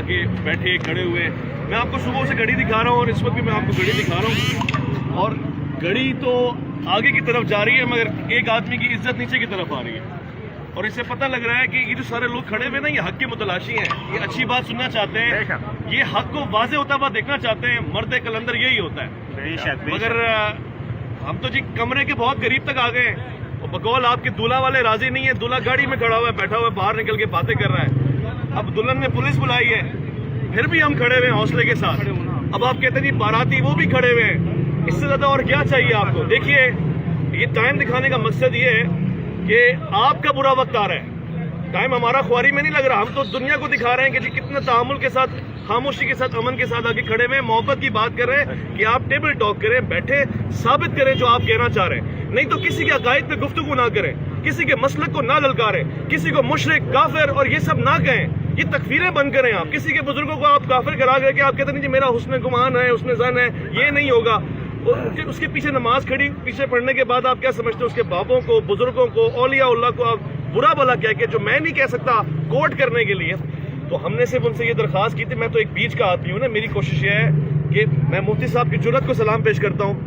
آگے بیٹھے کھڑے ہوئے. میں آپ کو صبح سے گھڑی دکھا رہا ہوں اور اس وقت بھی میں آپ کو گھڑی دکھا رہا ہوں, اور گھڑی تو آگے کی طرف جا رہی ہے مگر ایک آدمی کی عزت نیچے کی طرف آ رہی ہے, اور اس سے پتہ لگ رہا ہے کہ یہ جو سارے لوگ کھڑے ہوئے نا یہ حق کے متلاشی ہیں, یہ اچھی بات سننا چاہتے ہیں, یہ حق کو واضح ہوتا ہوا دیکھنا چاہتے ہیں. مرد کلندر یہی ہوتا ہے. مگر ہم تو جی کمرے کے بہت قریب تک آ گئے ہیں, اور بقول آپ کے دولہا والے راضی نہیں ہے. دولہا گاڑی میں کھڑا ہوا ہے, بیٹھا ہوا ہے, باہر نکل کے باتیں کر رہا ہے. اب دلہن نے پولیس بلائی ہے, پھر بھی ہم کھڑے ہوئے ہیں حوصلے کے ساتھ. اب آپ کہتے ہیں جی باراتی وہ بھی کھڑے ہوئے ہیں, اس سے زیادہ اور کیا چاہیے آپ کو؟ دیکھیے یہ ٹائم دکھانے کا مقصد یہ ہے کہ آپ کا برا وقت آ رہا ہے. ٹائم ہمارا خواری میں نہیں لگ رہا, ہم تو دنیا کو دکھا رہے ہیں کہ جی کتنے تحمل کے ساتھ, خاموشی کے ساتھ, امن کے ساتھ آگے کھڑے ہوئے, محبت کی بات کر رہے ہیں کہ آپ ٹیبل ٹاک کریں, بیٹھے ثابت کریں جو آپ کہنا چاہ رہے ہیں. نہیں تو کسی کے عقائد پہ گفتگو نہ کریں, کسی کے مسلک کو نہ للکاریں, کسی کو مشرک, کافر اور یہ سب نہ کہیں. یہ تکفیریں بند کریں. آپ کسی کے بزرگوں کو آپ کافر کرا کر کے آپ کہتے ہیں جی میرا حسن گمان ہے, حسن ظن ہے, یہ نہیں ہوگا. اس کے پیچھے نماز کھڑی پیچھے پڑھنے کے بعد آپ کیا سمجھتے ہیں اس کے باپوں کو, بزرگوں کو, اولیاء اللہ کو آپ برا بھلا کہہ کے, جو میں نہیں کہہ سکتا کوٹ کرنے کے لیے. تو ہم نے صرف ان سے یہ درخواست کی تھی, میں تو ایک بیچ کا آدمی ہوں نا, میری کوشش یہ ہے کہ میں مفتی صاحب کی جرأت کو سلام پیش کرتا ہوں.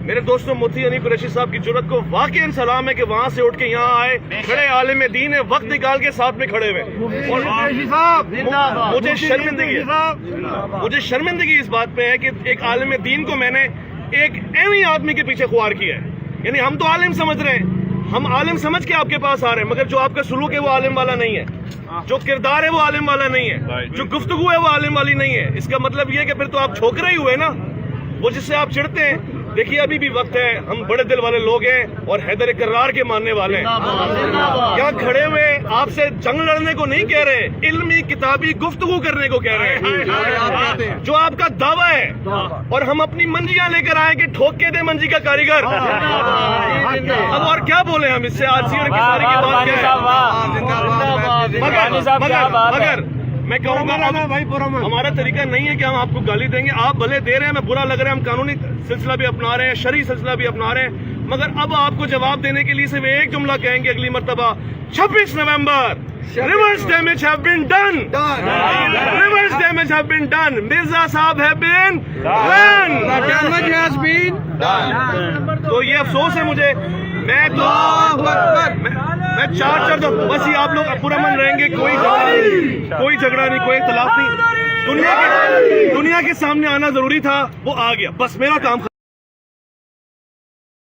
میرے دوستوں مفتی حنیف قریشی صاحب کی جرأت کو واقعی سلام ہے کہ وہاں سے اٹھ کے یہاں آئے, کھڑے عالم دین ہے, وقت نکال کے ساتھ میں کھڑے ہوئے. اور مجھے شرمندگی اس بات پہ ہے کہ ایک عالم دین کو میں نے ایک ایویں آدمی کے پیچھے خوار کیا ہے. یعنی ہم تو عالم سمجھ رہے ہیں, ہم عالم سمجھ کے آپ کے پاس آ رہے ہیں, مگر جو آپ کا سلوک ہے وہ عالم والا نہیں ہے, جو کردار ہے وہ عالم والا نہیں ہے, جو گفتگو ہے وہ عالم والی نہیں ہے. اس کا مطلب یہ ہے کہ پھر تو آپ چھوکرے ہی ہوئے نا, وہ جس سے آپ چڑھتے ہیں. دیکھیے ابھی بھی وقت ہے, ہم بڑے دل والے لوگ ہیں اور حیدر کرار کے ماننے والے ہیں. یہاں کھڑے ہوئے آپ سے جنگ لڑنے کو نہیں کہہ رہے, علمی کتابی گفتگو کرنے کو کہہ رہے ہیں, جو آپ کا دعویٰ ہے. اور ہم اپنی منجیاں لے کر آئے کہ ٹھوک کے دے منجی کا کاریگر. اب اور کیا بولے ہم اس سے, آج کی بات کیا ہے. مگر میں کہوں گا ہمارا طریقہ نہیں ہے کہ ہم آپ کو گالی دیں گے. آپ بھلے دے رہے ہیں, میں برا لگ رہا ہے, ہم قانونی سلسلہ بھی اپنا رہے ہیں, شرعی سلسلہ بھی اپنا رہے ہیں, مگر اب آپ کو جواب دینے کے لیے صرف ایک جملہ کہیں گے اگلی مرتبہ, 26 نومبر reverse damage have been done, reverse damage have been done, Mirza صاحب ہیو بین ڈن. تو یہ افسوس ہے مجھے, میں چار دو بس ہی آپ لوگ پرامن رہیں گے, کوئی جھگڑا نہیں, کوئی اختلاف نہیں. دنیا کے سامنے آنا ضروری تھا, وہ آ گیا, بس میرا کام